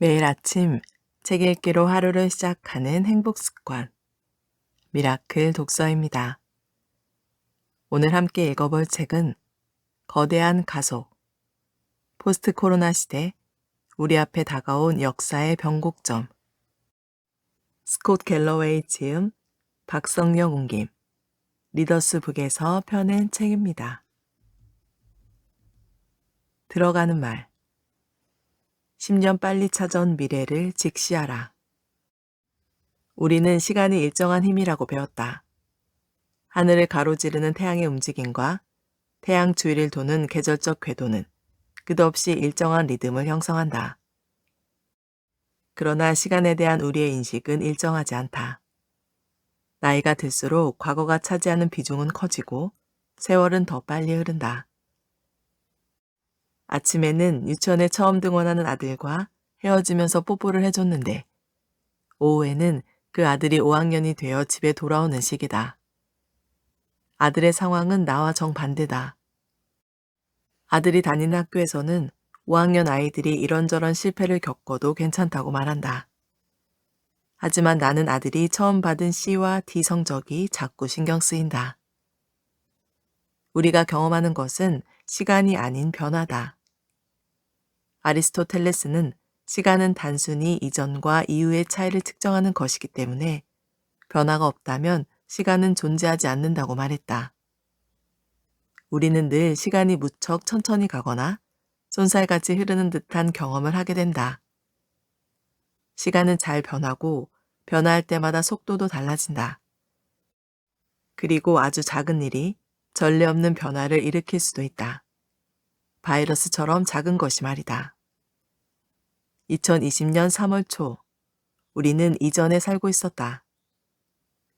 매일 아침 책 읽기로 하루를 시작하는 행복 습관, 미라클 독서입니다. 오늘 함께 읽어볼 책은 거대한 가속, 포스트 코로나 시대 우리 앞에 다가온 역사의 변곡점, 스콧 갤러웨이 지음, 박성영 옮김, 리더스 북에서 펴낸 책입니다. 들어가는 말, 10년 빨리 찾아온 미래를 직시하라. 우리는 시간이 일정한 힘이라고 배웠다. 하늘을 가로지르는 태양의 움직임과 태양 주위를 도는 계절적 궤도는 끝없이 일정한 리듬을 형성한다. 그러나 시간에 대한 우리의 인식은 일정하지 않다. 나이가 들수록 과거가 차지하는 비중은 커지고 세월은 더 빨리 흐른다. 아침에는 유치원에 처음 등원하는 아들과 헤어지면서 뽀뽀를 해줬는데 오후에는 그 아들이 5학년이 되어 집에 돌아오는 시기다. 아들의 상황은 나와 정반대다. 아들이 다니는 학교에서는 5학년 아이들이 이런저런 실패를 겪어도 괜찮다고 말한다. 하지만 나는 아들이 처음 받은 C와 D 성적이 자꾸 신경 쓰인다. 우리가 경험하는 것은 시간이 아닌 변화다. 아리스토텔레스는 시간은 단순히 이전과 이후의 차이를 측정하는 것이기 때문에 변화가 없다면 시간은 존재하지 않는다고 말했다. 우리는 늘 시간이 무척 천천히 가거나 쏜살같이 흐르는 듯한 경험을 하게 된다. 시간은 잘 변하고 변화할 때마다 속도도 달라진다. 그리고 아주 작은 일이 전례 없는 변화를 일으킬 수도 있다. 바이러스처럼 작은 것이 말이다. 2020년 3월 초, 우리는 이전에 살고 있었다.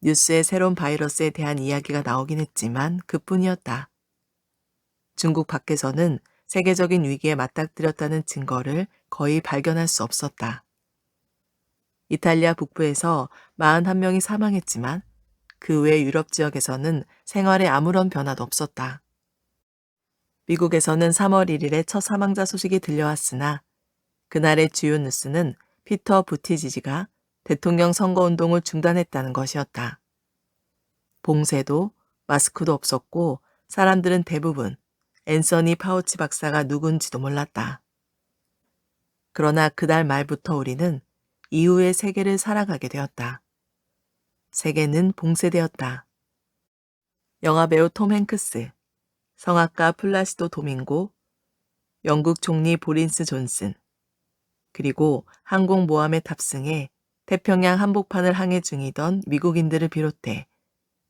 뉴스에 새로운 바이러스에 대한 이야기가 나오긴 했지만 그뿐이었다. 중국 밖에서는 세계적인 위기에 맞닥뜨렸다는 증거를 거의 발견할 수 없었다. 이탈리아 북부에서 41명이 사망했지만 그 외 유럽 지역에서는 생활에 아무런 변화도 없었다. 미국에서는 3월 1일에 첫 사망자 소식이 들려왔으나 그날의 주요 뉴스는 피터 부티지지가 대통령 선거운동을 중단했다는 것이었다. 봉쇄도 마스크도 없었고 사람들은 대부분 앤서니 파우치 박사가 누군지도 몰랐다. 그러나 그날 말부터 우리는 이후의 세계를 살아가게 되었다. 세계는 봉쇄되었다. 영화배우 톰 행크스, 성악가 플라시도 도밍고, 영국 총리 보리스 존슨, 그리고 항공모함에 탑승해 태평양 한복판을 항해 중이던 미국인들을 비롯해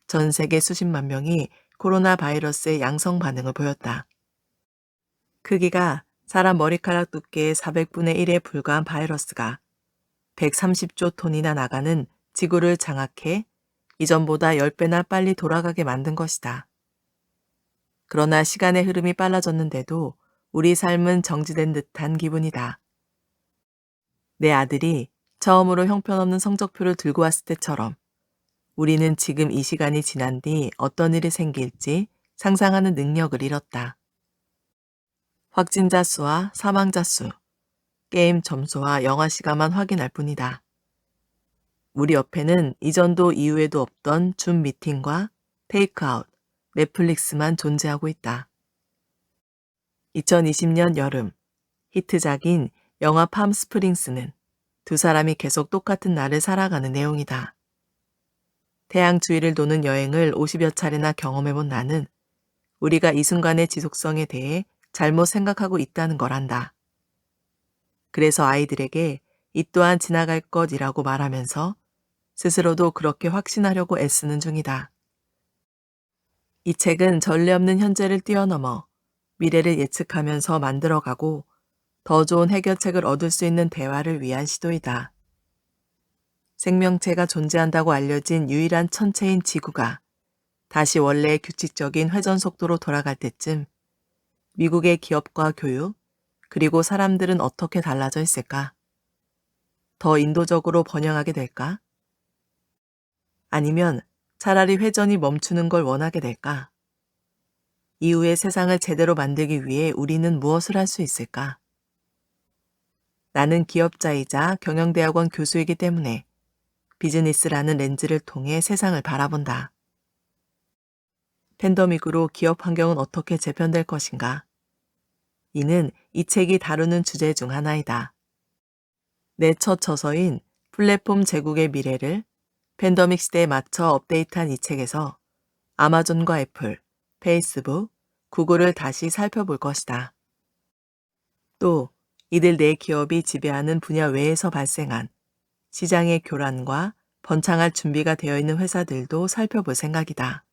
전 세계 수십만 명이 코로나 바이러스의 양성 반응을 보였다. 크기가 사람 머리카락 두께의 400분의 1에 불과한 바이러스가 130조 톤이나 나가는 지구를 장악해 이전보다 10배나 빨리 돌아가게 만든 것이다. 그러나 시간의 흐름이 빨라졌는데도 우리 삶은 정지된 듯한 기분이다. 내 아들이 처음으로 형편없는 성적표를 들고 왔을 때처럼 우리는 지금 이 시간이 지난 뒤 어떤 일이 생길지 상상하는 능력을 잃었다. 확진자 수와 사망자 수, 게임 점수와 영화 시간만 확인할 뿐이다. 우리 옆에는 이전도 이후에도 없던 줌 미팅과 테이크아웃, 넷플릭스만 존재하고 있다. 2020년 여름, 히트작인 영화 팜 스프링스는 두 사람이 계속 똑같은 날을 살아가는 내용이다. 태양 주위를 도는 여행을 50여 차례나 경험해본 나는 우리가 이 순간의 지속성에 대해 잘못 생각하고 있다는 걸 안다. 그래서 아이들에게 이 또한 지나갈 것이라고 말하면서 스스로도 그렇게 확신하려고 애쓰는 중이다. 이 책은 전례 없는 현재를 뛰어넘어 미래를 예측하면서 만들어가고 더 좋은 해결책을 얻을 수 있는 대화를 위한 시도이다. 생명체가 존재한다고 알려진 유일한 천체인 지구가 다시 원래의 규칙적인 회전 속도로 돌아갈 때쯤 미국의 기업과 교육, 그리고 사람들은 어떻게 달라져 있을까? 더 인도적으로 번영하게 될까? 아니면 차라리 회전이 멈추는 걸 원하게 될까? 이후의 세상을 제대로 만들기 위해 우리는 무엇을 할 수 있을까? 나는 기업자이자 경영대학원 교수이기 때문에 비즈니스라는 렌즈를 통해 세상을 바라본다. 팬데믹으로 기업 환경은 어떻게 재편될 것인가? 이는 이 책이 다루는 주제 중 하나이다. 내 첫 저서인 플랫폼 제국의 미래를 팬데믹 시대에 맞춰 업데이트한 이 책에서 아마존과 애플, 페이스북, 구글을 다시 살펴볼 것이다. 또 이들 네 기업이 지배하는 분야 외에서 발생한 시장의 교란과 번창할 준비가 되어 있는 회사들도 살펴볼 생각이다.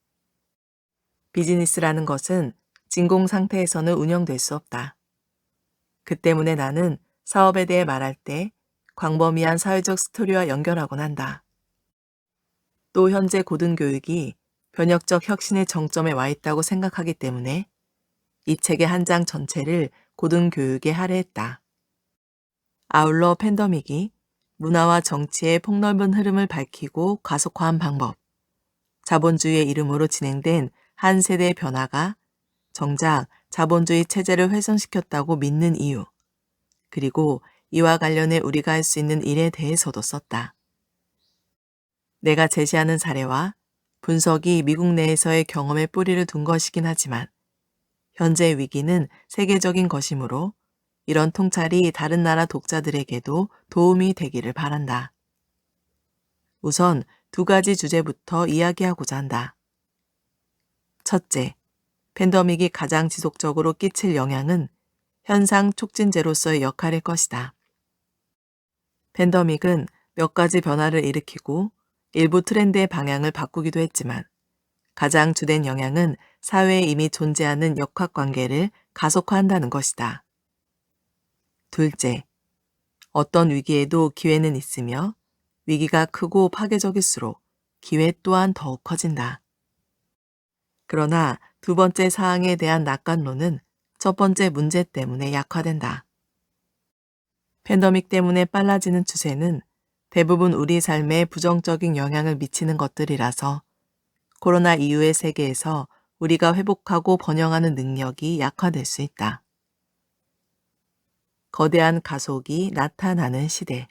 비즈니스라는 것은 진공 상태에서는 운영될 수 없다. 그 때문에 나는 사업에 대해 말할 때 광범위한 사회적 스토리와 연결하곤 한다. 또 현재 고등교육이 변혁적 혁신의 정점에 와 있다고 생각하기 때문에 이 책의 한 장 전체를 고등교육에 할애했다. 아울러 팬데믹이 문화와 정치의 폭넓은 흐름을 밝히고 가속화한 방법, 자본주의의 이름으로 진행된 한 세대의 변화가 정작 자본주의 체제를 훼손시켰다고 믿는 이유, 그리고 이와 관련해 우리가 할 수 있는 일에 대해서도 썼다. 내가 제시하는 사례와 분석이 미국 내에서의 경험에 뿌리를 둔 것이긴 하지만 현재의 위기는 세계적인 것이므로 이런 통찰이 다른 나라 독자들에게도 도움이 되기를 바란다. 우선 두 가지 주제부터 이야기하고자 한다. 첫째, 팬데믹이 가장 지속적으로 끼칠 영향은 현상 촉진제로서의 역할일 것이다. 팬데믹은 몇 가지 변화를 일으키고 일부 트렌드의 방향을 바꾸기도 했지만 가장 주된 영향은 사회에 이미 존재하는 역학관계를 가속화한다는 것이다. 둘째, 어떤 위기에도 기회는 있으며 위기가 크고 파괴적일수록 기회 또한 더욱 커진다. 그러나 두 번째 사항에 대한 낙관론은 첫 번째 문제 때문에 약화된다. 팬데믹 때문에 빨라지는 추세는 대부분 우리 삶에 부정적인 영향을 미치는 것들이라서 코로나 이후의 세계에서 우리가 회복하고 번영하는 능력이 약화될 수 있다. 거대한 가속이 나타나는 시대.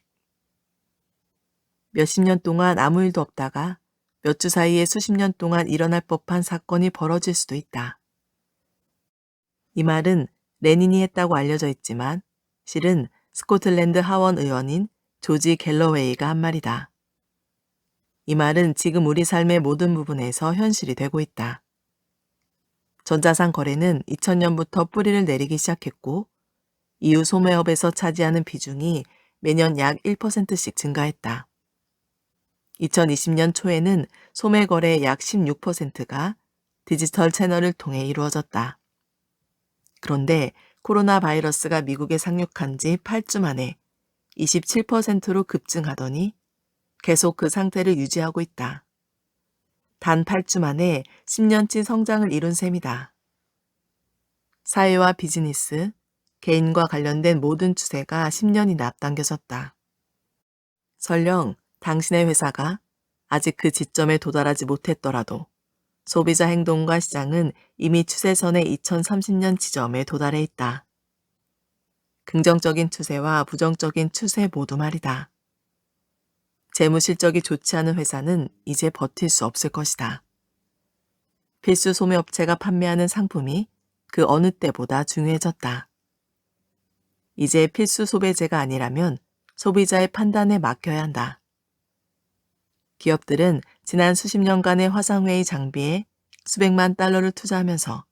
몇십 년 동안 아무 일도 없다가 몇 주 사이에 수십 년 동안 일어날 법한 사건이 벌어질 수도 있다. 이 말은 레닌이 했다고 알려져 있지만 실은 스코틀랜드 하원 의원인 조지 갤러웨이가 한 말이다. 이 말은 지금 우리 삶의 모든 부분에서 현실이 되고 있다. 전자상 거래는 2000년부터 뿌리를 내리기 시작했고 이후 소매업에서 차지하는 비중이 매년 약 1%씩 증가했다. 2020년 초에는 소매 거래의 약 16%가 디지털 채널을 통해 이루어졌다. 그런데 코로나 바이러스가 미국에 상륙한 지 8주 만에 27%로 급증하더니 계속 그 상태를 유지하고 있다. 단 8주 만에 10년치 성장을 이룬 셈이다. 사회와 비즈니스, 개인과 관련된 모든 추세가 10년이나 앞당겨졌다. 설령 당신의 회사가 아직 그 지점에 도달하지 못했더라도 소비자 행동과 시장은 이미 추세선의 2030년 지점에 도달해 있다. 긍정적인 추세와 부정적인 추세 모두 말이다. 재무 실적이 좋지 않은 회사는 이제 버틸 수 없을 것이다. 필수 소매업체가 판매하는 상품이 그 어느 때보다 중요해졌다. 이제 필수 소비재가 아니라면 소비자의 판단에 맡겨야 한다. 기업들은 지난 수십 년간의 화상회의 장비에 수백만 달러를 투자하면서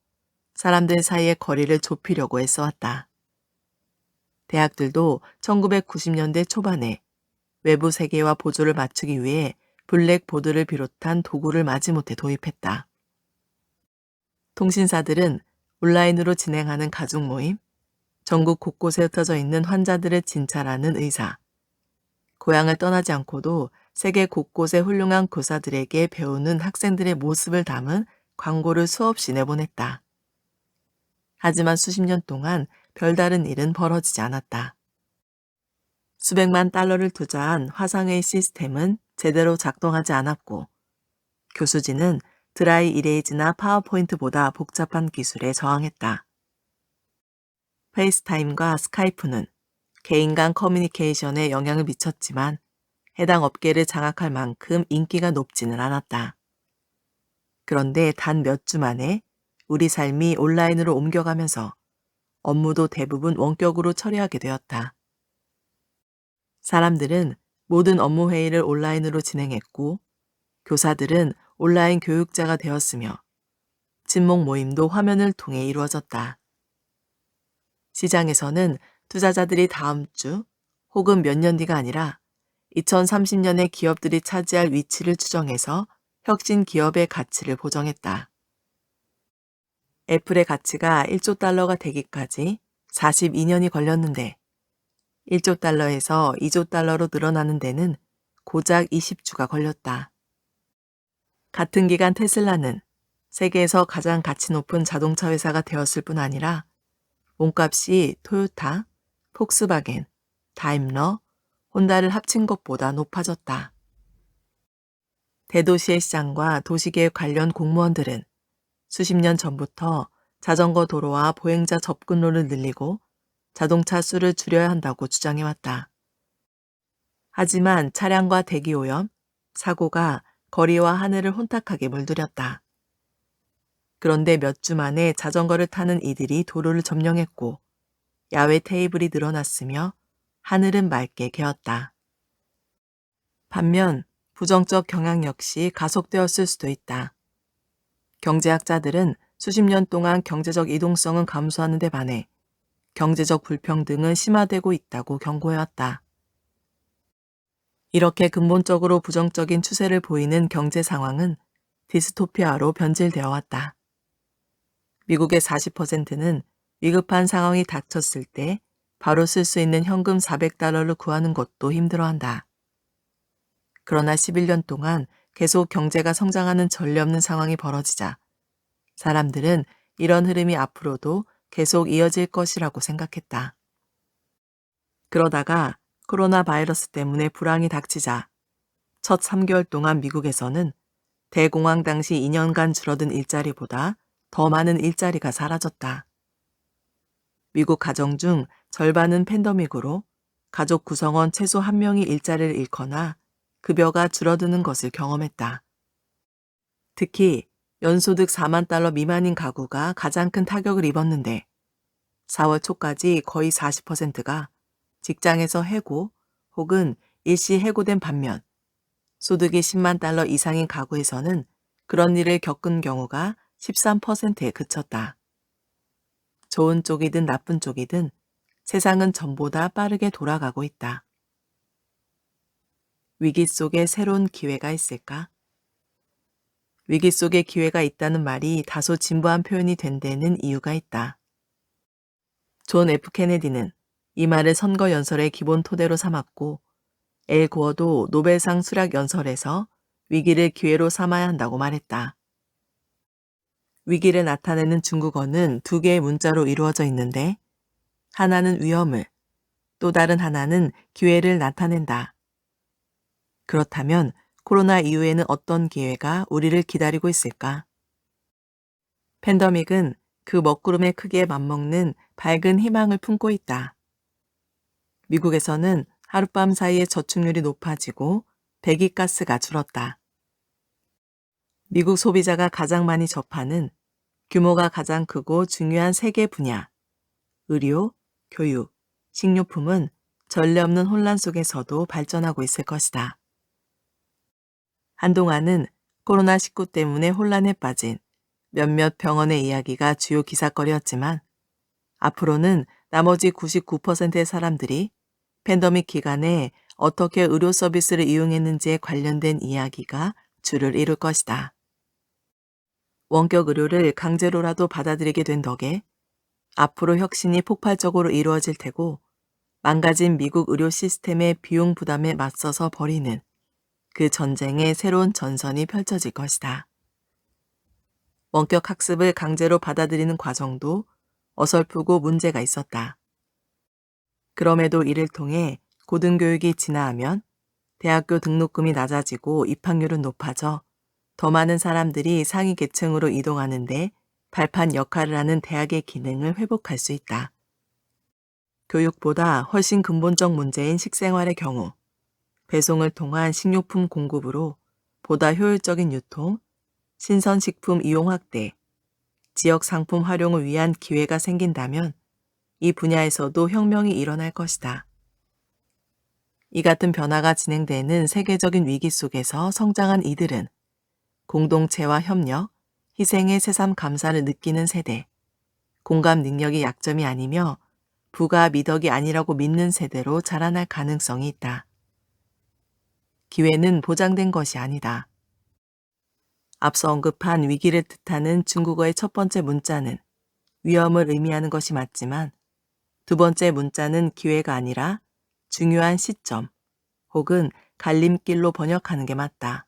사람들 사이의 거리를 좁히려고 애써왔다. 대학들도 1990년대 초반에 외부 세계와 보조를 맞추기 위해 블랙보드를 비롯한 도구를 마지못해 도입했다. 통신사들은 온라인으로 진행하는 가족 모임, 전국 곳곳에 흩어져 있는 환자들을 진찰하는 의사, 고향을 떠나지 않고도 세계 곳곳의 훌륭한 교사들에게 배우는 학생들의 모습을 담은 광고를 수없이 내보냈다. 하지만 수십 년 동안 별다른 일은 벌어지지 않았다. 수백만 달러를 투자한 화상회의 시스템은 제대로 작동하지 않았고 교수진은 드라이 이레이즈나 파워포인트보다 복잡한 기술에 저항했다. 페이스타임과 스카이프는 개인 간 커뮤니케이션에 영향을 미쳤지만 해당 업계를 장악할 만큼 인기가 높지는 않았다. 그런데 단 몇 주 만에 우리 삶이 온라인으로 옮겨가면서 업무도 대부분 원격으로 처리하게 되었다. 사람들은 모든 업무 회의를 온라인으로 진행했고, 교사들은 온라인 교육자가 되었으며, 친목 모임도 화면을 통해 이루어졌다. 시장에서는 투자자들이 다음 주 혹은 몇 년 뒤가 아니라 2030년에 기업들이 차지할 위치를 추정해서 혁신 기업의 가치를 보정했다. 애플의 가치가 1조 달러가 되기까지 42년이 걸렸는데 1조 달러에서 2조 달러로 늘어나는 데는 고작 20주가 걸렸다. 같은 기간 테슬라는 세계에서 가장 가치 높은 자동차 회사가 되었을 뿐 아니라 몸값이 토요타, 폭스바겐, 다임러, 혼다를 합친 것보다 높아졌다. 대도시의 시장과 도시계획 관련 공무원들은 수십 년 전부터 자전거 도로와 보행자 접근로를 늘리고 자동차 수를 줄여야 한다고 주장해왔다. 하지만 차량과 대기오염, 사고가 거리와 하늘을 혼탁하게 물들였다. 그런데 몇 주 만에 자전거를 타는 이들이 도로를 점령했고 야외 테이블이 늘어났으며 하늘은 맑게 개었다. 반면 부정적 경향 역시 가속되었을 수도 있다. 경제학자들은 수십 년 동안 경제적 이동성은 감소하는 데 반해 경제적 불평등은 심화되고 있다고 경고해왔다. 이렇게 근본적으로 부정적인 추세를 보이는 경제 상황은 디스토피아로 변질되어 왔다. 미국의 40%는 위급한 상황이 닥쳤을 때 바로 쓸 수 있는 현금 400달러를 구하는 것도 힘들어한다. 그러나 11년 동안 계속 경제가 성장하는 전례 없는 상황이 벌어지자 사람들은 이런 흐름이 앞으로도 계속 이어질 것이라고 생각했다. 그러다가 코로나 바이러스 때문에 불황이 닥치자 첫 3개월 동안 미국에서는 대공황 당시 2년간 줄어든 일자리보다 더 많은 일자리가 사라졌다. 미국 가정 중 절반은 팬데믹으로 가족 구성원 최소 1명이 일자리를 잃거나 급여가 줄어드는 것을 경험했다. 특히 연소득 4만 달러 미만인 가구가 가장 큰 타격을 입었는데 4월 초까지 거의 40%가 직장에서 해고 혹은 일시 해고된 반면 소득이 10만 달러 이상인 가구에서는 그런 일을 겪은 경우가 13%에 그쳤다. 좋은 쪽이든 나쁜 쪽이든 세상은 전보다 빠르게 돌아가고 있다. 위기 속에 새로운 기회가 있을까? 위기 속에 기회가 있다는 말이 다소 진부한 표현이 된 데는 이유가 있다. 존 F. 케네디는 이 말을 선거 연설의 기본 토대로 삼았고 엘 고어도 노벨상 수락 연설에서 위기를 기회로 삼아야 한다고 말했다. 위기를 나타내는 중국어는 두 개의 문자로 이루어져 있는데 하나는 위험을, 또 다른 하나는 기회를 나타낸다. 그렇다면 코로나 이후에는 어떤 기회가 우리를 기다리고 있을까? 팬데믹은 그 먹구름의 크기에 맞먹는 밝은 희망을 품고 있다. 미국에서는 하룻밤 사이에 저축률이 높아지고 배기가스가 줄었다. 미국 소비자가 가장 많이 접하는 규모가 가장 크고 중요한 세 개 분야, 의료, 교육, 식료품은 전례 없는 혼란 속에서도 발전하고 있을 것이다. 한동안은 코로나19 때문에 혼란에 빠진 몇몇 병원의 이야기가 주요 기사거리였지만 앞으로는 나머지 99%의 사람들이 팬데믹 기간에 어떻게 의료 서비스를 이용했는지에 관련된 이야기가 주를 이룰 것이다. 원격 의료를 강제로라도 받아들이게 된 덕에 앞으로 혁신이 폭발적으로 이루어질 테고 망가진 미국 의료 시스템의 비용 부담에 맞서서 벌이는 그 전쟁의 새로운 전선이 펼쳐질 것이다. 원격 학습을 강제로 받아들이는 과정도 어설프고 문제가 있었다. 그럼에도 이를 통해 고등교육이 진화하면 대학교 등록금이 낮아지고 입학률은 높아져 더 많은 사람들이 상위 계층으로 이동하는데 발판 역할을 하는 대학의 기능을 회복할 수 있다. 교육보다 훨씬 근본적 문제인 식생활의 경우 배송을 통한 식료품 공급으로 보다 효율적인 유통, 신선식품 이용 확대, 지역 상품 활용을 위한 기회가 생긴다면 이 분야에서도 혁명이 일어날 것이다. 이 같은 변화가 진행되는 세계적인 위기 속에서 성장한 이들은 공동체와 협력, 희생의 새삼 감사를 느끼는 세대, 공감 능력이 약점이 아니며 부가 미덕이 아니라고 믿는 세대로 자라날 가능성이 있다. 기회는 보장된 것이 아니다. 앞서 언급한 위기를 뜻하는 중국어의 첫 번째 문자는 위험을 의미하는 것이 맞지만 두 번째 문자는 기회가 아니라 중요한 시점 혹은 갈림길로 번역하는 게 맞다.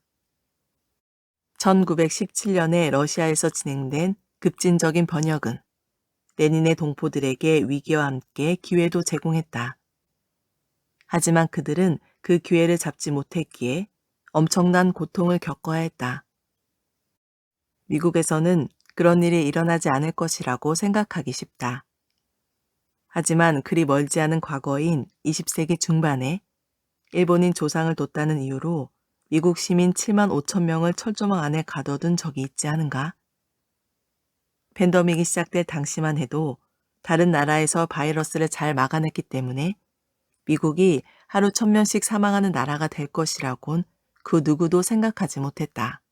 1917년에 러시아에서 진행된 급진적인 번역은 레닌의 동포들에게 위기와 함께 기회도 제공했다. 하지만 그들은 그 기회를 잡지 못했기에 엄청난 고통을 겪어야 했다. 미국에서는 그런 일이 일어나지 않을 것이라고 생각하기 쉽다. 하지만 그리 멀지 않은 과거인 20세기 중반에 일본인 조상을 뒀다는 이유로 미국 시민 7만 5천 명을 철조망 안에 가둬둔 적이 있지 않은가? 팬데믹이 시작될 당시만 해도 다른 나라에서 바이러스를 잘 막아냈기 때문에 미국이 하루 1,000명씩 사망하는 나라가 될 것이라곤 그 누구도 생각하지 못했다.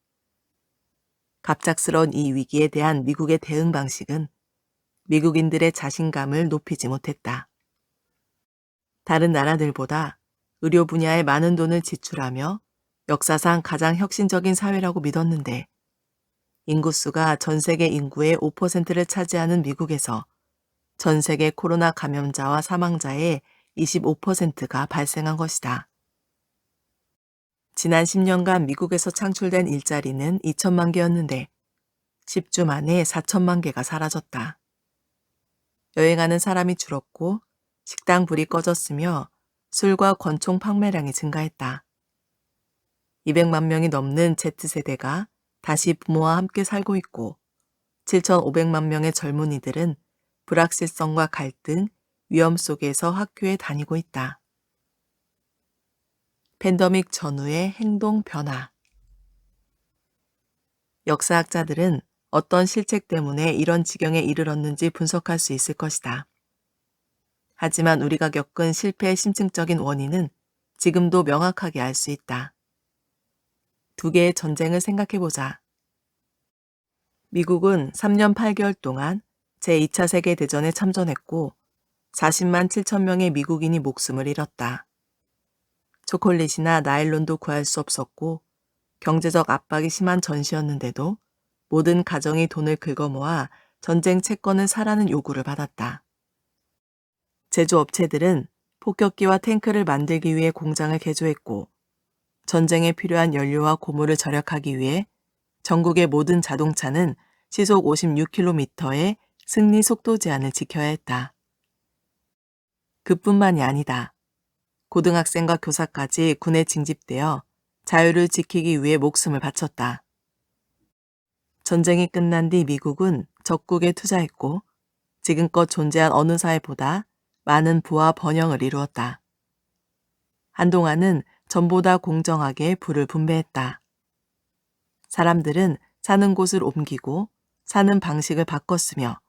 갑작스러운 이 위기에 대한 미국의 대응 방식은 미국인들의 자신감을 높이지 못했다. 다른 나라들보다 의료 분야에 많은 돈을 지출하며 역사상 가장 혁신적인 사회라고 믿었는데 인구수가 전 세계 인구의 5%를 차지하는 미국에서 전 세계 코로나 감염자와 사망자의 25%가 발생한 것이다. 지난 10년간 미국에서 창출된 일자리는 2천만 개였는데 10주 만에 4천만 개가 사라졌다. 여행하는 사람이 줄었고 식당 불이 꺼졌으며 술과 권총 판매량이 증가했다. 200만 명이 넘는 Z세대가 다시 부모와 함께 살고 있고 7,500만 명의 젊은이들은 불확실성과 갈등, 위험 속에서 학교에 다니고 있다. 팬데믹 전후의 행동 변화. 역사학자들은 어떤 실책 때문에 이런 지경에 이르렀는지 분석할 수 있을 것이다. 하지만 우리가 겪은 실패의 심층적인 원인은 지금도 명확하게 알 수 있다. 두 개의 전쟁을 생각해보자. 미국은 3년 8개월 동안 제2차 세계대전에 참전했고 40만 7천 명의 미국인이 목숨을 잃었다. 초콜릿이나 나일론도 구할 수 없었고 경제적 압박이 심한 전시였는데도 모든 가정이 돈을 긁어모아 전쟁 채권을 사라는 요구를 받았다. 제조업체들은 폭격기와 탱크를 만들기 위해 공장을 개조했고 전쟁에 필요한 연료와 고무를 절약하기 위해 전국의 모든 자동차는 시속 56km의 승리 속도 제한을 지켜야 했다. 그뿐만이 아니다. 고등학생과 교사까지 군에 징집되어 자유를 지키기 위해 목숨을 바쳤다. 전쟁이 끝난 뒤 미국은 적국에 투자했고 지금껏 존재한 어느 사회보다 많은 부와 번영을 이루었다. 한동안은 전보다 공정하게 부를 분배했다. 사람들은 사는 곳을 옮기고 사는 방식을 바꿨으며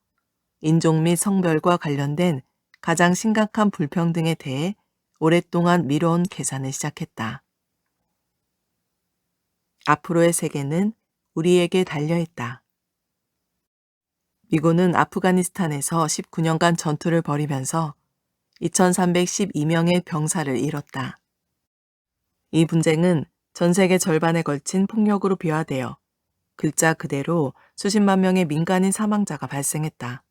인종 및 성별과 관련된 가장 심각한 불평등에 대해 오랫동안 미뤄온 계산을 시작했다. 앞으로의 세계는 우리에게 달려있다. 미군은 아프가니스탄에서 19년간 전투를 벌이면서 2,312명의 병사를 잃었다. 이 분쟁은 전 세계 절반에 걸친 폭력으로 비화되어 글자 그대로 수십만 명의 민간인 사망자가 발생했다.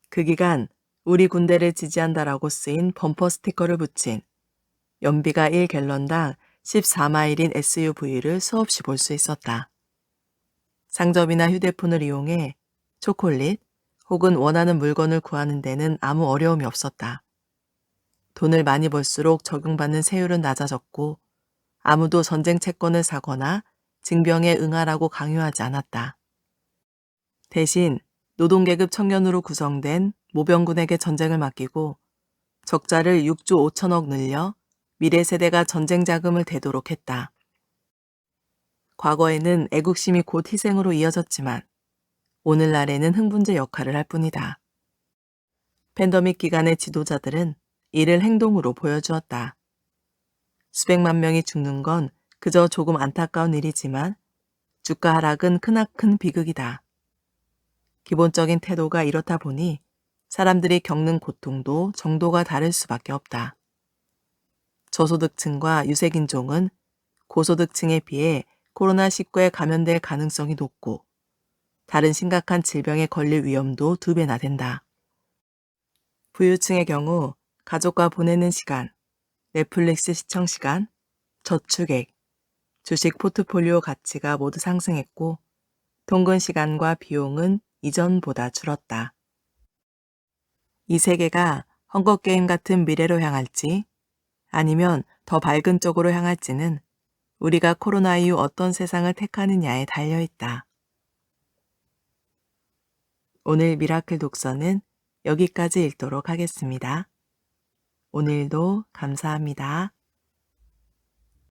그 기간 우리 군대를 지지한다라고 쓰인 범퍼 스티커를 붙인 연비가 1갤런당 14마일인 SUV를 수없이 볼 수 있었다. 상점이나 휴대폰을 이용해 초콜릿 혹은 원하는 물건을 구하는 데는 아무 어려움이 없었다. 돈을 많이 벌수록 적용받는 세율은 낮아졌고 아무도 전쟁 채권을 사거나 징병에 응하라고 강요하지 않았다. 대신 노동계급 청년으로 구성된 모병군에게 전쟁을 맡기고 적자를 6조 5천억 늘려 미래 세대가 전쟁 자금을 대도록 했다. 과거에는 애국심이 곧 희생으로 이어졌지만 오늘날에는 흥분제 역할을 할 뿐이다. 팬데믹 기간의 지도자들은 이를 행동으로 보여주었다. 수백만 명이 죽는 건 그저 조금 안타까운 일이지만 주가 하락은 크나큰 비극이다. 기본적인 태도가 이렇다 보니 사람들이 겪는 고통도 정도가 다를 수밖에 없다. 저소득층과 유색인종은 고소득층에 비해 코로나19에 감염될 가능성이 높고 다른 심각한 질병에 걸릴 위험도 2배나 된다. 부유층의 경우 가족과 보내는 시간, 넷플릭스 시청 시간, 저축액, 주식 포트폴리오 가치가 모두 상승했고 통근 시간과 비용은 이전보다 줄었다. 이 세계가 헝거게임 같은 미래로 향할지 아니면 더 밝은 쪽으로 향할지는 우리가 코로나 이후 어떤 세상을 택하느냐에 달려있다. 오늘 미라클 독서는 여기까지 읽도록 하겠습니다. 오늘도 감사합니다.